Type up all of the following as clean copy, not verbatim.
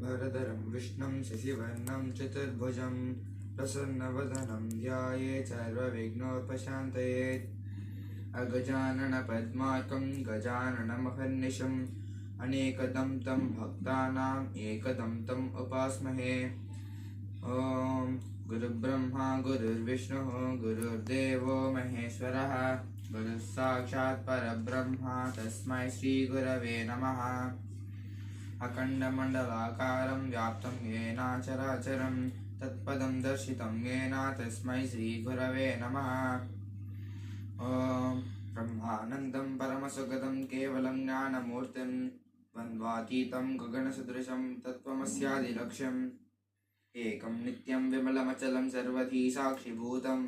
शुक्लाम्बरधरं विष्णुं शशिवर्णं चतुर्भुजं प्रसन्नवदनं ध्यायेत् सर्वविघ्नोपशान्तये। अगजाननपद्मार्कं गजाननमहर्निशम् अनेकदं तं भक्तानाम् एकदं तम् उपास्महे। ॐ गुरुब्रह्मा गुरुर्विष्णुः गुरुर्देवो महेश्वरः गुरुः साक्षात् परब्रह्म तस्मै श्रीगुरवे नमः। अखण्डमण्डलाकारं व्याप्तं येन चराचरं तत्पदं दर्शितं येन तस्मै श्रीगुरवे नमः। ॐ ब्रह्मानन्दं परमसुखदं केवलं ज्ञानमूर्तिं द्वन्द्वातीतं गगनसदृशं तत्त्वमस्यादिलक्ष्यम् एकं नित्यं विमलमचलं सर्वधी साक्षिभूतं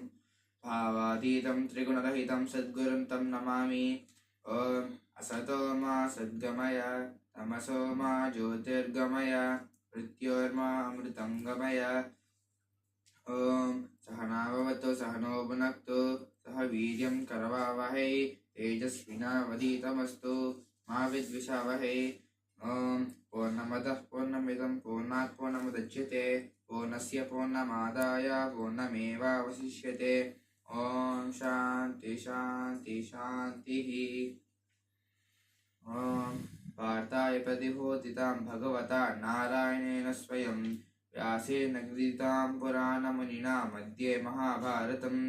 भावातीतं त्रिगुणरहितं सद्गुरुं तं नमामि। ॐ असतो मा सद्गमय तमसो मा ज्योतिर्गमय मृत्योर्मा अमृतं गमय। ॐ सहना भवतु सहनो भुनक्तु सह वीर्यं करवावहै तेजस्विनावधीतमस्तु मा विद्विषावहै। ॐ पूर्णमदः पूर्णमिदं पूर्णात् पूर्णमुदच्यते पूर्णस्य पूर्णमादाय पूर्णमेवावशिष्यते। ॐ शान्ति शान्ति शान्तिः। ॐ वार्ताय प्रतिबोधितां भगवता नारायणेन स्वयं व्यासेन गृहीतां पुराणमुनिना मध्ये महाभारतम्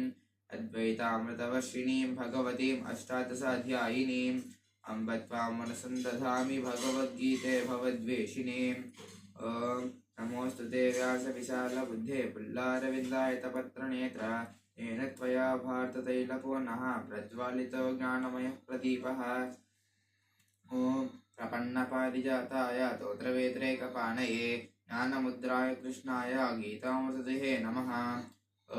अद्वैतामृतवर्षिणीं भगवतीम् अष्टादशाध्यायिनीम् अम्ब त्वां मनसन्दधामि भगवद्गीते भवद्वेषिणीम्। ॐ नमोऽस्तु ते व्यासविशालबुद्धे पुल्लारविन्दायतपत्रनेत्र येन त्वया भारततैलपूर्णः प्रज्वालितो ज्ञानमयः प्रदीपः। ॐ प्रपन्नपारिजाताय तोत्रवेत्रैकपाणये ज्ञानमुद्राय कृष्णाय गीतामृतदुहे नमः। ॐ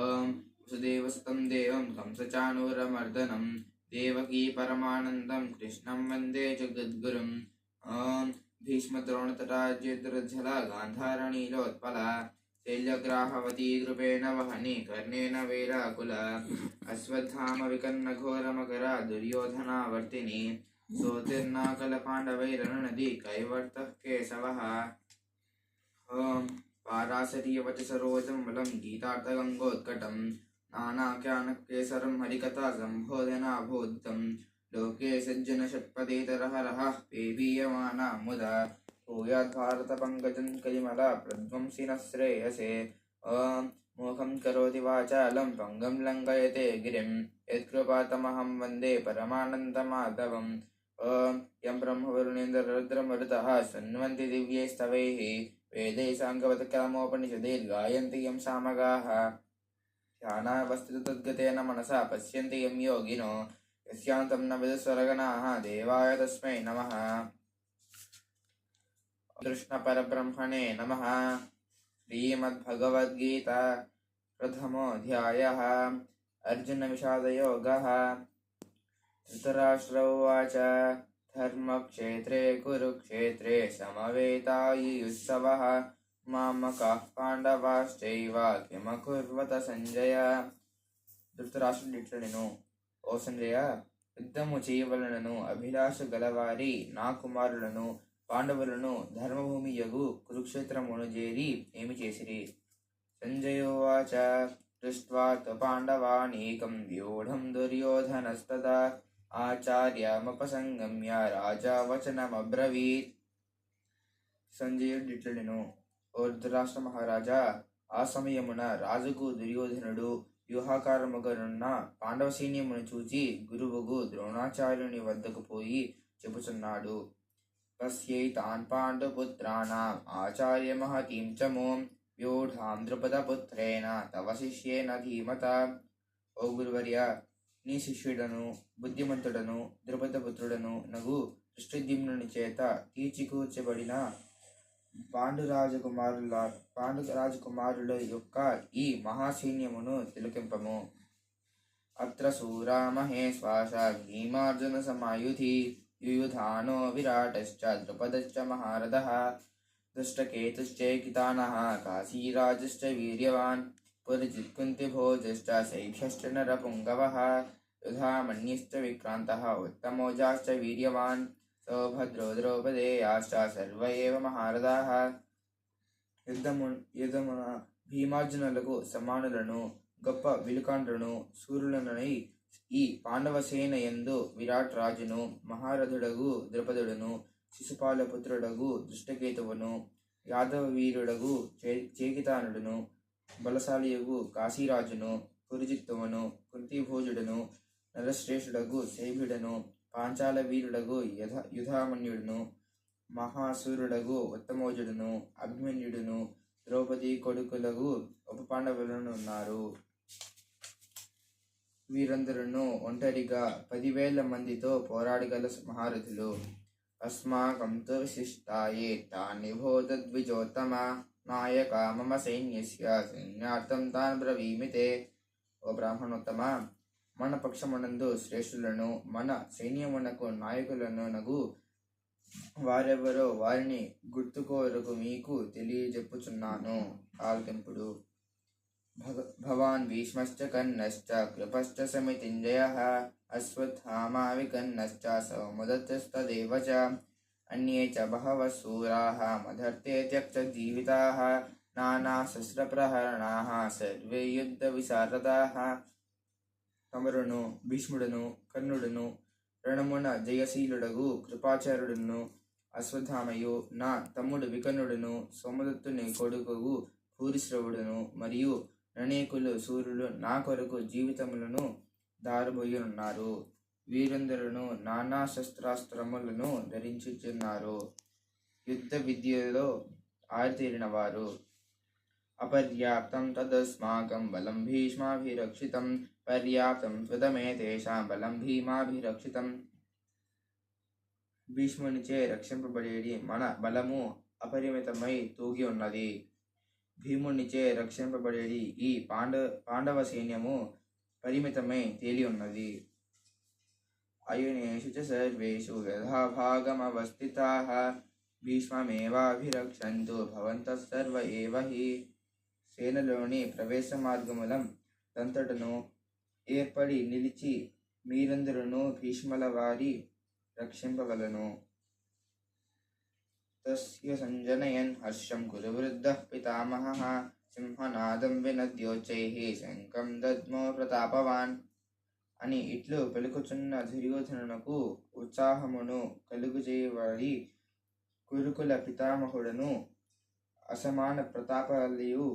वसुदेवसुतं देवं कंसचाणूरमर्दनं देवकी परमानन्दं कृष्णं वन्दे जगद्गुरुम्। ॐ भीष्मद्रोणतटार्जुनदुर्जला गान्धारनीलोत्पला शैलग्राहवती कृपेण वहनी कर्णेन वैराकुला अश्वत्थामविकर्णघोरमकरा दुर्योधनावर्तिनी सोतिर्नाकलपाण्डवैरनुनदी कैवर्तः केशवः। ॐ पाराशर्यवचसरोजं बलं गीतार्थगङ्गोत्कटं नानाख्यानकेसरं हरिकथा सम्बोधनाभूतं लोके सज्जनषट्पदेतरहरः पेबीयमाना मुदा भूयाद्भारतपङ्कजं कलिमला प्रध्वंसिनः श्रेयसे। ॐ मोहं करोति वाचालं भङ्गं लङ्घयते गिरिं यत्कृपातमहं वन्दे परमानन्दमाधवम्। ॐ यं ब्रह्मवरुणेन्द्ररुद्रमरुतः शृण्वन्ति दिव्यैस्तवैः वेदैः साङ्गवत्कर्मोपनिषदैर्गायन्ति यं सामगाः ध्यानावस्थितो तद्गतेन मनसा पश्यन्ति यं योगिनो यस्यान्तं न विदुस्वरगणाः देवाय तस्मै नमः। कृष्णपरब्रह्मणे नमः। श्रीमद्भगवद्गीता प्रथमोऽध्यायः अर्जुनविषादयोगः। धृतराष्ट्र उवाच धर्मक्षेत्रे कुरुक्षेत्रे समवेतायुयुत्सवः मामकाः पाण्डवाश्चैव किमकुर्वत సంజయ। ధృతరాష్ట్రుడు ఇట్లనెను, ఓ సంజయ, యుద్ధము చేయవలనను అభిలాష గలవారి నా కుమారులను పాండవులను ధర్మభూమి యగు కురుక్షేత్రమును చేరి ఏమి చేసిరి? సంజయోవాచ దృష్ట్వా పాండవానీకం వ్యూఢం దుర్యోధనస్తదా ఆచార్యముపసంగమ్య రాజా వచనమబ్రవీత్. సంజయుడు ఇట్లనెను, ఓ ధృతరాష్ట్ర మహారాజా, ఆ సమయమున రాజుకు దుర్యోధనుడు వ్యూహాకారముగనున్న పాండవ సైన్యమును చూచి గురువుగు ద్రోణాచార్యుని వద్దకు పోయి చెబుచున్నాడు. పశ్యైతాన్ పాండుపుత్రాణాం ఆచార్య మహతీం చమూం వ్యూఢాం ద్రుపదపుత్రేణ తవ శిష్యేన ధీమత. ఓ గురువర్య, నీ శిష్యుడను బుద్ధిమంతుడను ద్రుపదపుత్రుడను నగు దృష్టద్యుమ్నుని చేత తీర్చికూర్చబడిన పాండురాజకుమారుల యొక్క ఈ మహాసైన్యమును తిలకింపము. అత్ర శూరా మహేశ్వాస భీమార్జున సమాయుధి యుయుధానో విరాటశ్చ ద్రుపదశ్చ మహారథః దృష్టకేతుశ్చైకితానః కాశీరాజశ్చ వీర్యవాన్ పురజిత్కుంతిభోజశ్చ శైభ్యశ్చ నరపుంగవः युधामन्यश्च विक्रान्तः उत्तमोजाश्च वीर्यवान् सौभद्रो द्रौपदेयाश्च सर्व एव महारथाः యుద్ధమున భీమార్జునులకు సమానులను గొప్ప విలుకాండ్రును సూర్యులనై ఈ పాండవ సేన యందు విరాట్ రాజును మహారథుడగు ద్రుపదుడును శిశుపాలపుత్రుడగు దృష్టకేతువును యాదవ వీరుడగు చేకితానుడును బలశాలియగు కాశీరాజును పురుజిత్తువును కుంతిభోజుడును నరశ్రేష్ఠుడగు శైభుడను పాంచాల వీరుడగు యుధామన్యుడును మహాసూరుడగు ఉత్తమోజుడును అభిమన్యుడును ద్రౌపది కొడుకులగు ఉపపాండవులను ఉన్నారు. వీరందరూ ఒంటరిగా 10,000 మందితో పోరాడగల మహారథులు. అస్మాకం తు విశిష్టాయే తాని భూతద్విజోత్తమ నాయక మమ సైన్యస్య సైన్యార్థం తాన్ బ్రవీమితే. ఓ బ్రాహ్మణోత్తమ, మన పక్షమునందు శ్రేష్ఠులను మన సైన్యమునకు నాయకులను నగు వారెవరో వారిని గుర్తుకోరకు మీకు తెలియజెప్పుచున్నాను. ఆలకింపుడు. భవాన్ భీష్మశ్చ కర్ణశ్చ కృపశ్చ సమితింజయః అశ్వత్థామా వికర్ణశ్చ సౌమదత్తస్తదేవ చ అన్యే చ బహవః శూరాः మదర్తే త్యక్తజీవితాः నానాశస్త్రప్రహరణాः సర్వే యుద్ధ విశారదాः. తమరును భీష్ముడును కర్ణుడును రణమున జయశీలుడగు కృపాచార్యుడును అశ్వత్థామయు నా తమ్ముడు వికర్ణుడును సోమదత్తుని కొడుకు భూరిశ్రవుడును మరియు అనేకులు సూర్యులు నా కొరకు జీవితములను దారబోయున్నారు. వీరందరూ నానా శస్త్రాస్త్రములను ధరించుచున్నారు. యుద్ధ విద్యలో ఆరితేరిన వారు. అపర్యాప్తం తదస్మాకం బలం భీష్మాభిరక్షితం పర్యాప్తం త్వదమే తేషాం బలం భీమాభిరక్షితం. భీష్మునిచే రక్షింపబడేది మన బలము అపరిమితమై తూగి ఉన్నది. భీమునిచే రక్షింపబడేది ఈ పాండవ సైన్యము పరిమితమై తేలి ఉన్నది. అయునేషు చ సర్వేషు యథాభాగమవస్థితాః భీష్మమేవాభిరక్షంతు భవంతః సర్వ ఏవ హి. సేనలోని ప్రవేశ మార్గములం దంతటను ఏర్పడి నిలిచి మీరందరూ భీష్ముల వారి రక్షింపవలను. తస్య సంజనయన్ హర్షం కురు వృద్ధః పితామహః సింహనాదం వినద్యోచ్చైః శంఖం దద్మో ప్రతాపవాన్ అని ఇట్లు పలుకుచున్న దుర్యోధనునకు ఉత్సాహమును కలుగుచేయవాడి కురుకుల పితామహుడను అసమాన ప్రతాపలియు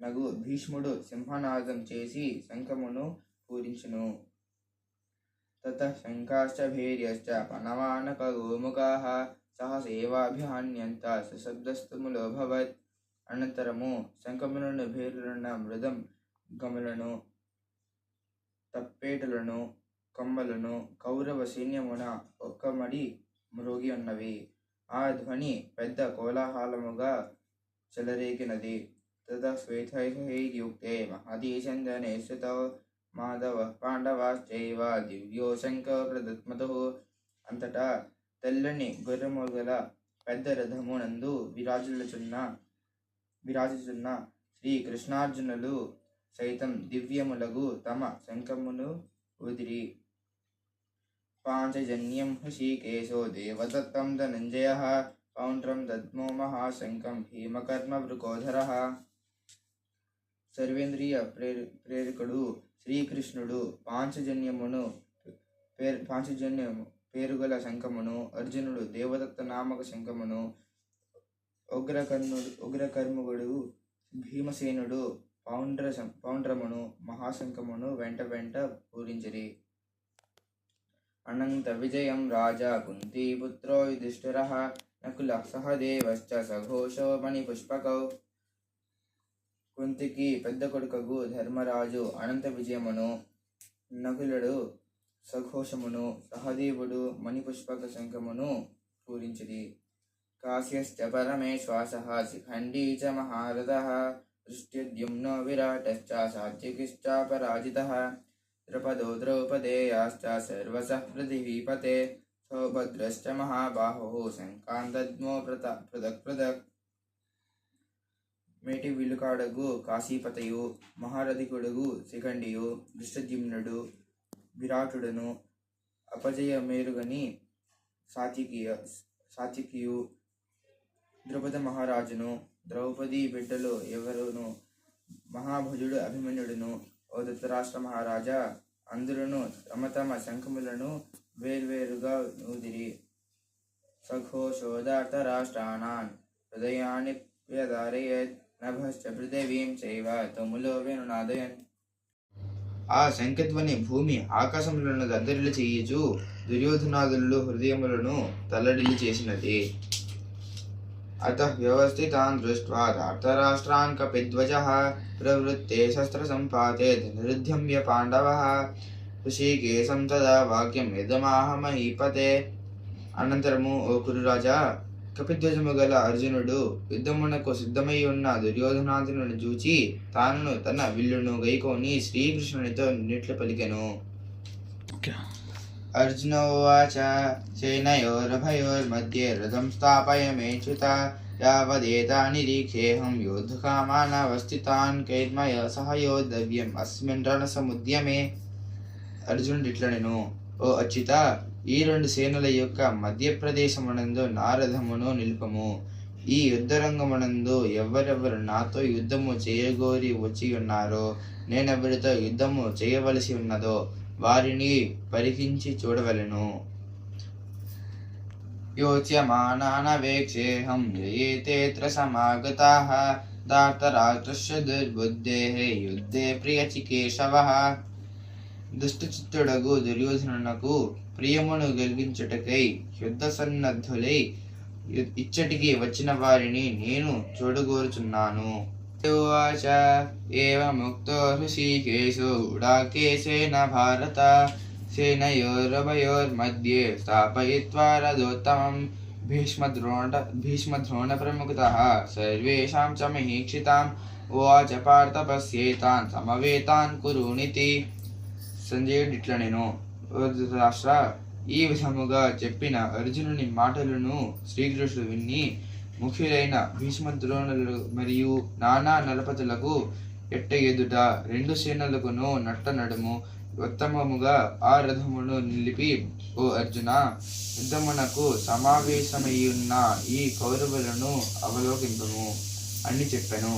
నగు భీష్ముడు సింహనాదం చేసి శంఖమును పూరించును. తతః శంఖాశ్చ భేర్యశ్చ పనవానక గోముఖాః సహసేవాభిహాన్యంత సశబ్దస్తములోభవత్. అనంతరము శంఖములను భేరులను మృదం గములను తప్పేటలను కొమ్మలను కౌరవ సైన్యమున ఒక్కమడి మ్రోగి ఉన్నవి. ఆ ధ్వని పెద్ద కోలాహలముగా చెలరేగినది. తదా శ్వేతైర్యుక్తే మహదీచందనే స్థితౌ మాధవ పాండవాశ్చైవ దివ్యో శంఖ ప్రదత్మతుః. అంతటా తెల్లని గొర్రెమొగల పెద్ద రథమునందు విరాజుచున్న శ్రీకృష్ణార్జునులు సైతం దివ్యములగు తమ శంఖమును ఉదిరి. పాంచజన్యం హృషీకేశో దేవదత్తం ధనంజయః పౌండ్రం దద్మో మహాశంఖం భీమకర్మ వృకోధరః. సర్వేంద్రియ ప్రేరకుడు శ్రీకృష్ణుడు పాంచజన్యము పేరుగల శంఖమును, అర్జునుడు దేవదత్త నామక శంఖమును, ఉగ్రకర్ముడు భీమసేనుడు పౌండ్రమును మహాశంఖమును వెంట వెంట పూరించిరి. అనంత విజయం రాజా కుంతీపుత్రో యుధిష్ఠిరః నకుల సహదేవశ్చ సఘోషో మణిపుష్పకౌ. కుంతికి పెద్ద కొడుకగు ధర్మరాజు అనంత విజయమును, నకులుడు సఘోషమును, సహదేవుడు మణిపుష్పక శంఖమును పూరించిరి. కాశ్యశ్చ పరమేశ్వాసః శిఖండీ చ మహారథః దృష్టద్యుమ్నో విరాటశ్చ సాత్యకిశ్చాపరాజితః ద్రుపదో ద్రౌపదేయాశ్చ సర్వశః పృథివీపతే సౌభద్రశ్చ మహాబాహుః శంఖాన్ దద్మో పృథక్. మేటి విలుకాడగు కాశీపతయు మహారథికుడుగు శిఖండియు దృష్టద్యుమ్నుడు విరాటుడును అపజయ మేరుగని సాత్యకియు ద్రుపద మహారాజును ద్రౌపది బిడ్డలు ఎవరును మహాభుజుడు అభిమన్యుడును. ఓ ధృతరాష్ట్ర మహారాజా, అందరును తమ తమ శంఖములను వేర్వేరుగా నూదిరి. సఘోషోదార్తరాష్ట్రాణాన్ హృదయాన్ని వ్యధారయత్ నభశ్చ పృథివీం చైవ తములో వేణునాదయన్. ఆ శంఖధ్వని భూమి ఆకాశములను దద్దరిల్లి చేయుచు దుర్యోధనాదులు హృదయములను తల్లడిల్లి చేసినది. అతః వ్యవస్థితాన్ దృష్ట్వా ధార్తరాష్ట్రాన్ కపిధ్వజః ప్రవృత్తే శస్త్రసంపాతే ధనురుద్యమ్య పాండవః ఋషికేశం తదా వాక్యం ఇదమాహ మహీపతే. అనంతరము, ఓ కురురాజా, కపిధ్వజము గల అర్జునుడు యుద్ధమునకు సిద్ధమై ఉన్న దుర్యోధనాదులను చూచి తాను తన విల్లును గైకొని శ్రీకృష్ణునితో నిట్లు పలికెను. అర్జున ఉవాచ సేనయోరభయోర్मध्ये రథం స్థాపయమేచ్యుత యావదేతానిరీక్షేహం యోద్ధకామానవస్థితాన్ కైర్మయ సహ యోద్ధవ్యం అస్మిన్ రణసముద్యమే. అర్జునుడు ఇట్లనెను, ఓ అచ్యుత, ఈ రెండు సేనల యొక్క మధ్య ప్రదేశమునందు నా రథమును నిలుపము. ఈ యుద్ధరంగమునందు ఎవరెవరు నాతో యుద్ధము చేయగోరి వచ్చి ఉన్నారో, నేనెవరితో యుద్ధము చేయవలసి ఉన్నదో వారిని పరికించి చూడవలెను. యోచ్యమానానవేక్షేహం యయేతేత్ర సమాగతాః ధార్తరాష్ట్రస్య దుర్బుద్ధేః యుద్ధే ప్రియచికేశవః. దుష్టచిత్తుడగు దుర్యోధనునకు ప్రియమును కలిగించుటకై యుద్ధ సన్నద్ధులై ఇచ్చటికి వచ్చిన వారిని నేను చూడగోరుచున్నాను. ఉవాచ ఏవముక్తో హృషీకేశో గుడాకేశేన భారత సేనయోరభయోర్मध्ये స్థాపయిత్వా రథోత్తమం భీష్మద్రోణ ప్రముఖతః సర్వేషాం చ మహీక్షితాం ఉవాచ పార్థ పశ్యేతాన్ సమవేతాన్ కురునితి. సంజయుడు ఇట్లనెను, ఓ ధృతరాష్ట్ర, ఈ విధముగా చెప్పిన అర్జునుని మాటలను శ్రీకృష్ణుడు విని ముఖ్యులైన భీష్మద్రోణులు మరియు నానా నలపతులకు ఎట్ట ఎదుట రెండు సేనలకును నట్ట నడుము ఉత్తమముగా ఆ రథమును నిలిపి, ఓ అర్జున, యుద్ధమునకు సమావేశమయ్యున్న ఈ కౌరవులను అవలోకింపము అని చెప్పెను.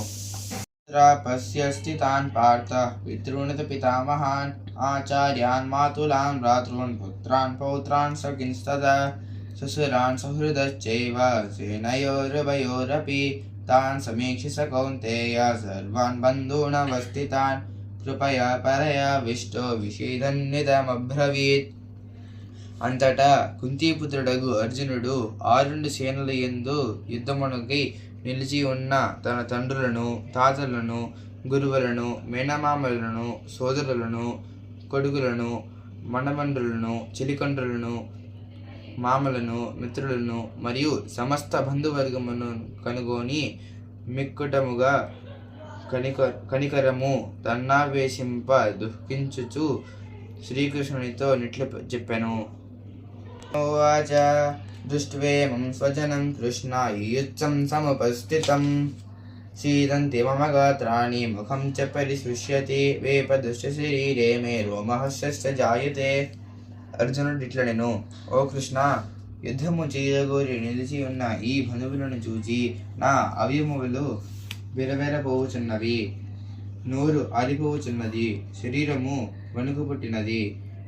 పశ్యస్థితాన్ పార్థ పితॄణత పితామహాన్ ఆచార్యాన్ మాతులాన్ భ్రాతॄన్ పుత్రాన్ పౌత్రాన్ సఖింస్తదా ససురాన్ సహృదశ్చైవ సేనయోరుభయోరపి తాన్ సమీక్షి స కౌంతేయ సర్వాన్ బంధూనవస్థితాన్ కృపయా పరయా విష్టో విషేదన్నిదమబ్రవీత్. అంతటా కుంతీపుత్రుడగు అర్జునుడు ఆ రెండు సేనల యందు యుద్ధమునకై నిలిచి ఉన్న తన తండ్రులను, తాతలను, గురువులను, మేనమామలను, సోదరులను, కొడుకులను, మనమండ్రులను, చెలికండ్రులను, మామలను, మిత్రులను మరియు సమస్త బంధువర్గమును కనుగొని మిక్కుటముగా కనికరము తన్నావేశింప దుఃఖించుచు శ్రీకృష్ణునితో నిట్లు చెప్పెను. ఉవాచ దృష్ట్వేమం స్వజనం కృష్ణ యుత్సం సముపస్థితం సీదంతి మమ గాత్రాణి ముఖం చ పరిశృష్యతి వేపదుష్ట శరీరే మే రోమహర్షశ్చ జాయతే. అర్జునుడు ఇట్లనెను, ఓ కృష్ణ, యుద్ధము చేయగోరి నిలిచి ఉన్న ఈ బంధువులను చూచి నా అవయములు విరవెరపోవుచున్నవి, నోరు ఆరిపోవుచున్నది, శరీరము వణుకు పుట్టినది,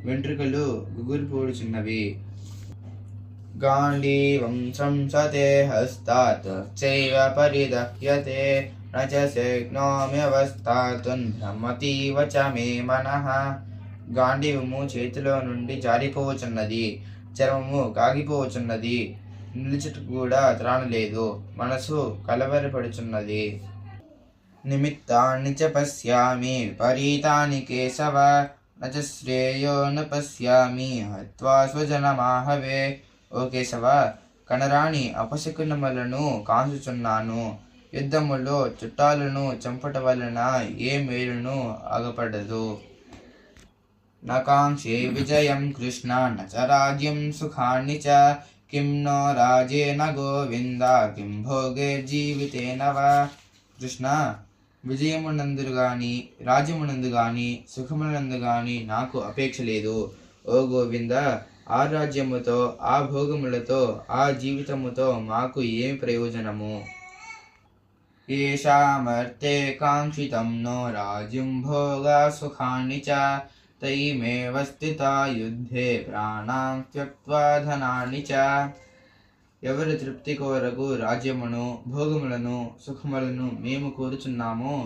వెంట్రుకలు గుగురిపోడుచున్నవి. గాంధీవం సంసతే హస్తాత్ చైవ పరిదహ్యతే న చ శక్నోమ్యవస్థాతున్ భ్రమతీవ చ మే మనః. గాంధీవము చేతిలో నుండి జారిపోవచున్నది, చర్మము కాగిపోవచున్నది, నిలుచుట కూడా త్రాణలేదు, మనసు కలవరపడుచున్నది. నిమిత్తాన్ని చ పశ్యామి విపరీతాని కేశవ న చ శ్రేయోను పశ్యామి హత్వా స్వజనమాహవే. ఓ కేశవ, కనరాని అపశకునములను కాంచుచున్నాను. యుద్ధములో చుట్టాలను చంపట వలన ఏ మేలును అగపడదు. నకాంక్షే విజయం కృష్ణ న చ రాజ్యం సుఖాన్ని చ కిం నో రాజేన గోవింద కిం భోగే జీవితేన వా. కృష్ణ, విజయమునందు గాని రాజ్యమునందు గాని సుఖమునందు గాని నాకు అపేక్ష లేదు. ఓ గోవింద, ఆ రాజ్యముతో, ఆ భోగములతో, ఆ జీవితముతో మాకు ఏమి ప్రయోజనము? येषामर्थे काङ्क्षितं नो राज्यं भोगसुखानि च तैमेव स्थिता యుద్ధే ప్రాణాం త్యక్త్వా ధనాన్ని చ. ఎవరి తృప్తి కొరకు రాజ్యమును భోగములను సుఖములను మేము కోరుచున్నామో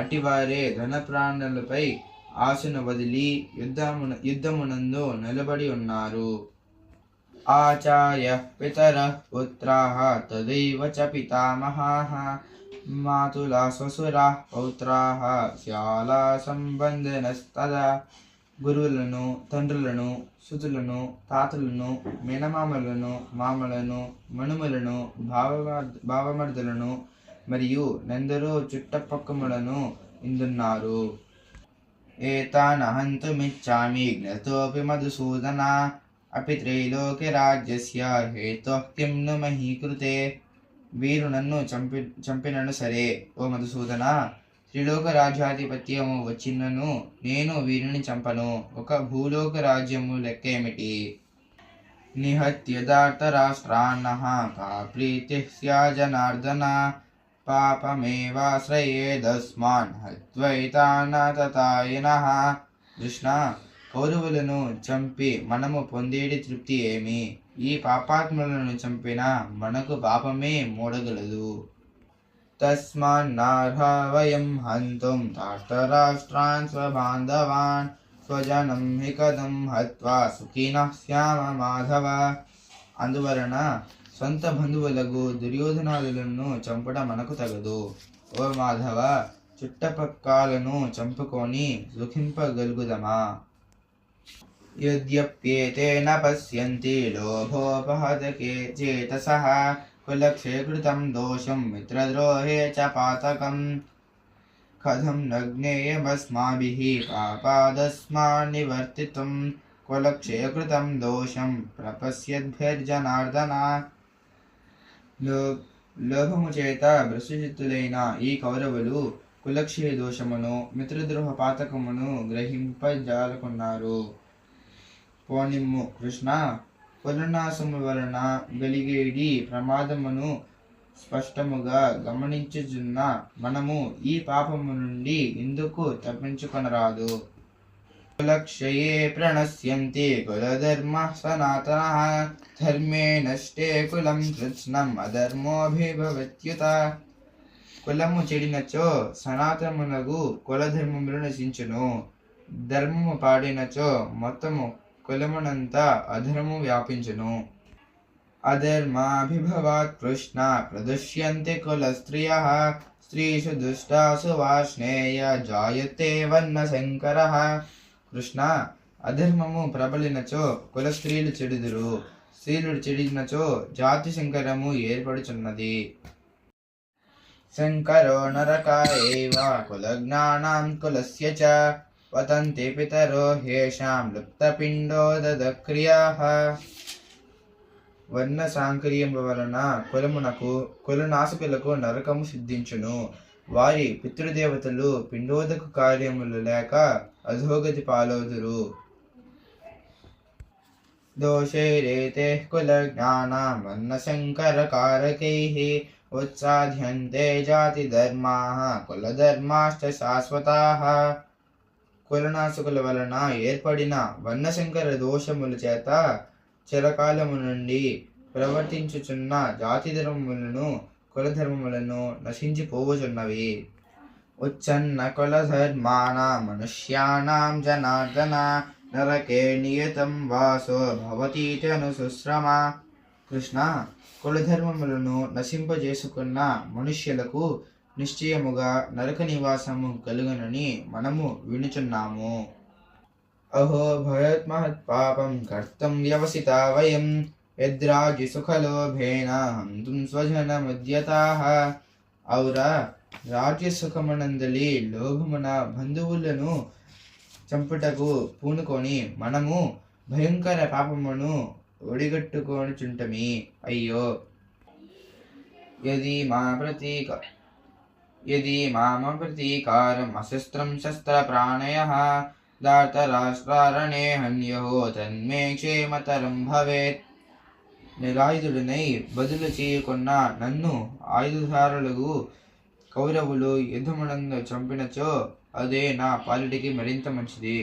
అటివారే ధన ప్రాణులపై ఆశను వదిలి యుద్ధమునందు నిలబడి ఉన్నారు. ఆచార్య పితరః పుత్రాః తదైవ చ పితామహాః మాతులా శ్వశురాః పౌత్రాః శ్యాలా సంబంధినస్తదా. గురువులను, తండ్రులను, సుతులను, తాతలను, మేనమామలను, మామలను, మనుమలను, భావమర్దులను మరియు నెందరో చుట్టపక్కములను ఇందున్నారు. ఏతాన్ హంతుమిచ్చామి జ్ఞతోపి మధుసూదన అపి త్రైలోక్యరాజ్యస్య హేతోః కిం ను మహీ కృతే. వీరు నన్ను చంపినను సరే ఓ మధుసూదన, త్రిలోక రాజ్యాధిపత్యము వచ్చినను నేను వీరిని చంపను. ఒక భూలోక రాజ్యము లెక్కేమిటి? నిహత్య ధార్తరాష్ట్రాన్నః కా ప్రీతిః స్యా జనార్దన పాపమేవాశ్రయేదస్మాన్ హత్వైతాన్ తతాయనః. కృష్ణ, కౌరవులను చంపి మనము పొందేడి తృప్తి ఏమి? ఈ పాపాత్ములను చంపిన మనకు పాపమే మూడగలదు. తస్మాన్నార్హా వయం హంతుం ధార్తరాష్ట్రాన్ స్వబాంధవాన్ స్వజనం హి కథం హత్వా సుఖినః స్యామ మాధవ. అందువలన సొంత బంధువులకు దుర్యోధనాదులను చంపడం మనకు తగదు. ఓ మాధవ, చుట్టపక్కాలను చంపుకొని సుఖింపగలుగుదమా? యద్యప్యేతేన పశ్యంతి లోభోపహతకే చేతసః కులక్షే కృతం దోషం మిత్రద్రోహే చ పాతకం కథం న జ్ఞేయమస్మాభిః పాపాదస్మాన్ నివర్తితుం కులక్షే కృతం దోషం ప్రపశ్యద్భిర్జనార్దన. లోభము చేత భ్రష్టచిత్తులైన ఈ కౌరవులు కులక్షయ దోషమును మిత్రద్రోహ పాతకమును గ్రహింపజాలకున్నారు. పోనిమ్ము కృష్ణ, కులనాశము వలన గలిగేడి ప్రమాదమును స్పష్టముగా గమనించుచున్న మనము ఈ పాపము నుండి ఎందుకు తప్పించుకొనరాదు? కులక్షయే ప్రణశ్యంతి కులధర్మ సనాతనః ధర్మే నష్టే కులం కృత్స్నం అధర్మోభిభవత్యుత. కులము చెడినచో సనాతనమునకు కులధర్మములు నశించును. ధర్మము పాడినచో మొత్తము కులమునంతా అధర్మము వ్యాపించును. అధర్మాభిభవాత్ కృష్ణ ప్రదుష్యంతి కులస్త్రియః స్త్రీషు దుష్టాసు వార్ష్ణేయ జాయతే వర్ణశంకరః. కృష్ణ, అధర్మము ప్రబలినచో కుల స్త్రీలు చెడుదురు. స్త్రీలు చెడినచో జాతి శంకరము ఏర్పడుచున్నది. శంకరో నరకాయేవ కులజ్ఞానాం కులస్య చ వదంతి పితరో హ్యేషాం లుప్తపిండో దదక్రియాః. వర్ణ సాంకర్యము వలన కులనాశకులకు నరకము సిద్ధించును. వారి పితృదేవతలు పిండోదక కార్యములు లేక అధోగతి పాలవుదురు. దోషైరేతే కులజ్ఞానాం వర్ణశంకరకారకైః ఉత్సాధ్యంతే జాతి ధర్మాః కులధర్మాశ్చ శాశ్వతాః. కులనాశకుల వలన ఏర్పడిన వర్ణశంకర దోషముల చేత చిరకాలము నుండి ప్రవర్తించుచున్న జాతి ధర్మములను కులధర్మములను నశించిపోవుచున్నవి. ఉచ్చన్న కులధర్మాణాం మనుష్యాణాం జనార్దన నరకే నియతం వాసో భవతీత్యనుశుశ్రమ. కృష్ణ, కులధర్మములను నశింపజేసుకున్న మనుష్యులకు నిశ్చయముగా నరక నివాసము కలుగునని మనము వినుచున్నాము. అహో భయత్మహత్ పాపం కర్తం వ్యవసితా వయం యద్రాజ్య సుఖలోభేన హంతుం స్వజనముద్యతాః. ఔరా, రాజ్య సుఖమునందలి లోభమున బంధువులను చంపుటకు పూనుకొని మనము భయంకర పాపమును ఒడిగట్టుకొనుచుంటమి. అయ్యో, యది మామ ప్రతీకారం అశస్త్రం శస్త్రప్రాణయః ధార్తరాష్ట్రారణే హన్యో తన్మే క్షేమతరం భవేత్. నిరాయుధుడినై బదులు చేయకున్న నన్ను ఆయుధధారులకు కౌరవులు యుద్ధమునందు చంపినచో అదే నా పాలిటికి మరింత మంచిది.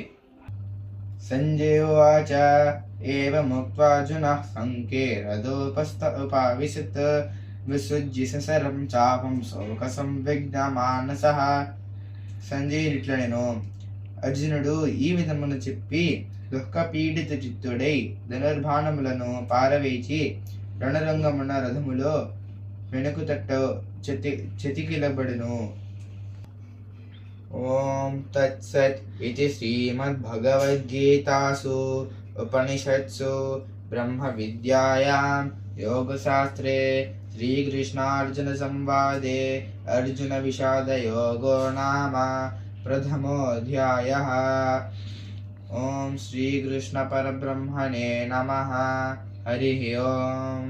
సంజయ ఉవాచ ఏవముక్త్వార్జునః సంకే రథోపస్థ ఉపావిశత్ విసృజ్య ససరం చాపం శోకసంవిఘ్నమానసః. సంజయుడు ఇట్లనెను, అర్జునుడు ఈ విధమున చెప్పి దుఃఖపీడిత చిత్తుడై ధనుర్బాణములను పారవేచి రణరంగమున రథములో వెనుకతట్ట చతికిలబడును. ఓం తత్సత్ ఇది శ్రీమద్భగవద్గీతాసు ఉపనిషత్సు బ్రహ్మ విద్యాయాం యోగశాస్త్రే శ్రీకృష్ణార్జున సంవాదే అర్జున విషాద యోగో నామ ప్రథమోऽధ్యాయః. ఓం శ్రీకృష్ణ పరబ్రహ్మణే నమః. హరి ఓం.